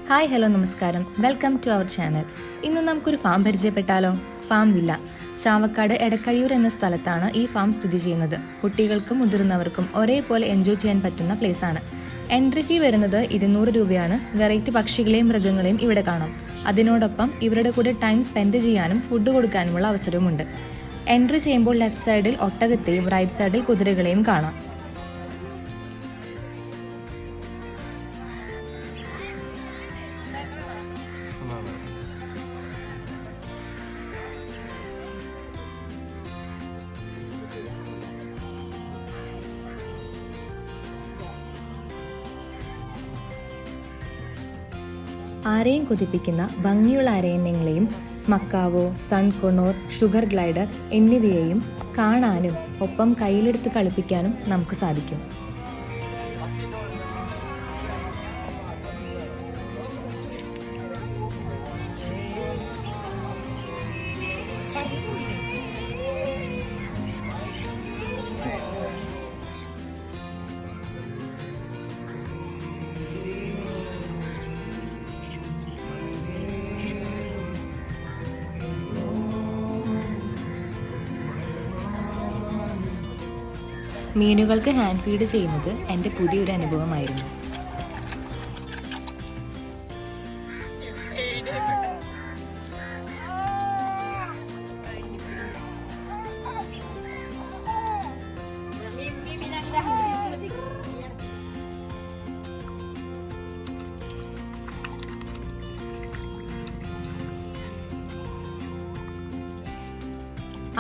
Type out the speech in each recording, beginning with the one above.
Hi hello നമസ്കാരം, welcome to our channel. ഇന്ന് നമുക്കൊരു ഫാം പരിചയപ്പെട്ടാലോ? Farm villa. ചാവക്കാട് എടക്കഴിയൂർ എന്ന സ്ഥലത്താണ് ഈ ഫാം സ്ഥിതി ചെയ്യുന്നത്. കുട്ടികൾക്കും മുതിർന്നവർക്കും ഒരേപോലെ എൻജോയ് ചെയ്യാൻ പറ്റുന്ന പ്ലേസാണ്. എൻട്രി ഫീ വരുന്നത് 200 രൂപയാണ്. വെറൈറ്റി പക്ഷികളെയും മൃഗങ്ങളെയും ഇവിടെ കാണാം. അതിനോടൊപ്പം ഇവരുടെ കൂടെ ടൈം സ്പെൻഡ് ചെയ്യാനും ഫുഡ് കൊടുക്കാനുമുള്ള അവസരവുമുണ്ട്. എൻട്രി ചെയ്യുമ്പോൾ ലെഫ്റ്റ് സൈഡിൽ ഒട്ടകത്തെയും റൈറ്റ് സൈഡിൽ കുതിരകളെയും കാണാം. ആരെയും കൊതിപ്പിക്കുന്ന ഭംഗിയുള്ള അരയന്നങ്ങളെയും മക്കാവോ, സൺകൊണോർ, ഷുഗർ ഗ്ലൈഡർ എന്നിവയെയും കാണാനും ഒപ്പം കയ്യിലെടുത്ത് കളിപ്പിക്കാനും നമുക്ക് സാധിക്കും. മീനുകൾക്ക് ഹാൻഡ് ഫീഡ് ചെയ്യുന്നത് എൻ്റെ പുതിയൊരു അനുഭവമായിരുന്നു.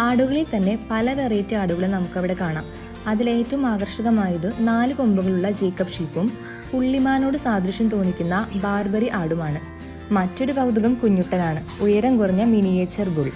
ആടുകളിൽ തന്നെ പല വെറൈറ്റി ആടുകളും നമുക്കവിടെ കാണാം. അതിലേറ്റവും ആകർഷകമായത് 4 കൊമ്പുകളുള്ള ജേക്കബ് ഷീപ്പും പുള്ളിമാനോട് സാദൃശ്യം തോന്നിക്കുന്ന ബാർബറി ആടുമാണ്. മറ്റൊരു കൗതുകം കുഞ്ഞുട്ടനാണ്, ഉയരം കുറഞ്ഞ മിനിയേച്ചർ ബുൾ.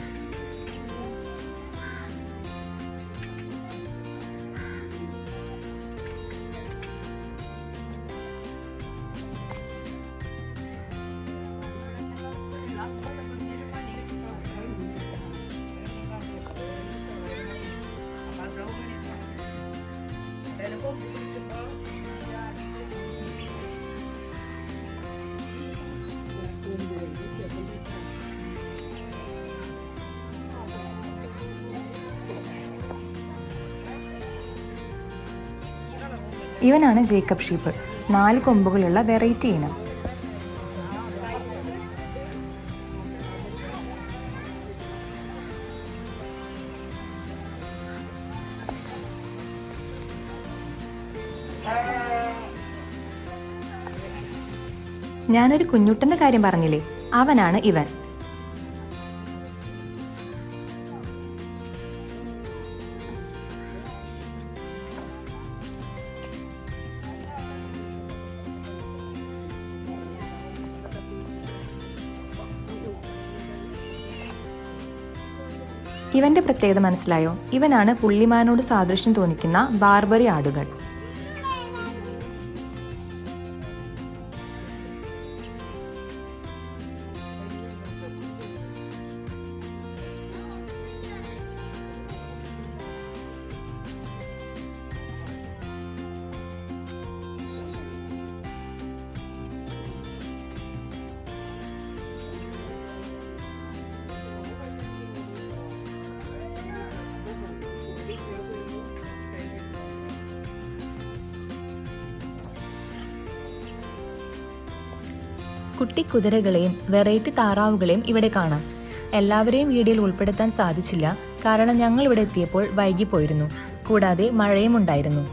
ഇവനാണ് ജേക്കബ് ഷീപ്പ്, 4 കൊമ്പുകളുള്ള വെറൈറ്റി ഇനം. ഞാനൊരു കുഞ്ഞുട്ടന്റെ കാര്യം പറഞ്ഞില്ലേ, അവനാണ് ഇവൻ. ഇവന്റെ പ്രത്യേകത മനസ്സിലായോ? ഇവനാണ് പുള്ളിമാനോട് സാദൃശ്യം തോന്നിക്കുന്ന ബാർബറി ആടുകൾ. കുട്ടി കുതിരകളെയും വെറൈറ്റി താറാവുകളെയും ഇവിടെ കാണാം. എല്ലാവരെയും വീഡിയോയിൽ ഉൾപ്പെടുത്താൻ സാധിച്ചില്ല, കാരണം ഞങ്ങൾ ഇവിടെ എത്തിയപ്പോൾ വൈകിപ്പോയിരുന്നു. കൂടാതെ മഴയും ഉണ്ടായിരുന്നു.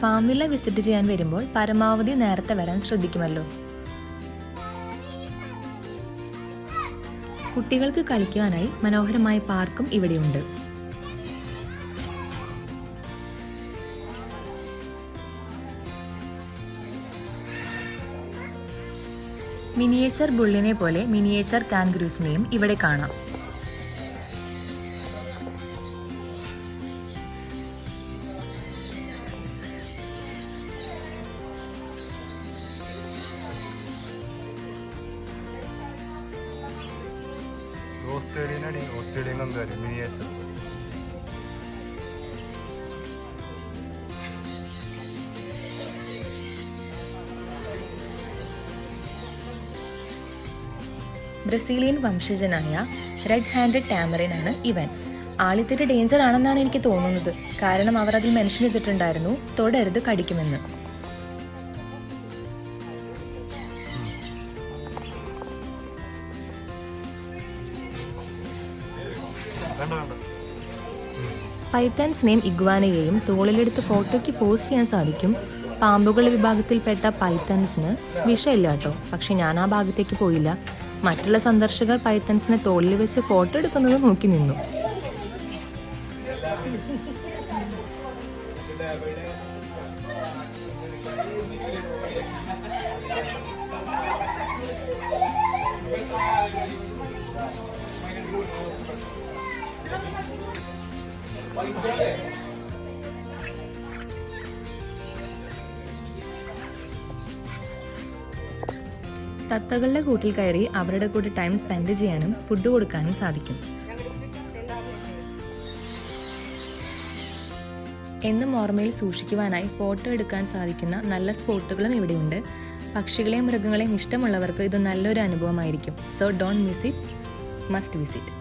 ഫാം വില്ല വിസിറ്റ് ചെയ്യാൻ വരുമ്പോൾ പരമാവധി നേരത്തെ വരാൻ ശ്രദ്ധിക്കുമല്ലോ. കുട്ടികൾക്ക് കളിക്കാനായി മനോഹരമായ പാർക്കും ഇവിടെയുണ്ട്. മിനിയേച്ചർ ബുള്ളിനെ പോലെ മിനിയേച്ചർ കാൻഗറൂസിനെയും ഇവിടെ കാണാം. Australian kangaroo miniature. ബ്രസീലിയൻ വംശജനായ റെഡ് ഹാൻഡഡ് ടാമറിൻ ആണ് ഇവൻ. ആളിത്തിരി ഡേഞ്ചർ ആണെന്നാണ് എനിക്ക് തോന്നുന്നത്. കാരണം അവർ അതിൽ മെൻഷൻ ചെയ്തിട്ടുണ്ടായിരുന്നു തൊടരുത് കടിക്കുമെന്ന്. പൈത്തൻസിനെയും ഇഗ്വാനയെയും തോളിലെടുത്ത് ഫോട്ടോയ്ക്ക് പോസ്റ്റ് ചെയ്യാൻ സാധിക്കും. പാമ്പുകളുടെ വിഭാഗത്തിൽപ്പെട്ട പൈത്തൻസിന് വിഷമില്ല കേട്ടോ. പക്ഷെ ഞാൻ ആ ഭാഗത്തേക്ക് പോയില്ല. മറ്റുള്ള സന്ദർശകർ പൈത്തൻസിനെ തോളിൽ വെച്ച് ഫോട്ടോ എടുക്കുന്നത് നോക്കി നിന്നു. തത്തകളുടെ കൂട്ടിൽ കയറി അവരുടെ കൂടെ ടൈം സ്പെൻഡ് ചെയ്യാനും ഫുഡ് കൊടുക്കാനും സാധിക്കും. എന്നും ഓർമ്മയിൽ സൂക്ഷിക്കുവാനായി ഫോട്ടോ എടുക്കാൻ സാധിക്കുന്ന നല്ല സ്പോട്ടുകളും ഇവിടെയുണ്ട്. പക്ഷികളെയും മൃഗങ്ങളെയും ഇഷ്ടമുള്ളവർക്ക് ഇത് നല്ലൊരു അനുഭവമായിരിക്കും. So don't miss it, must visit.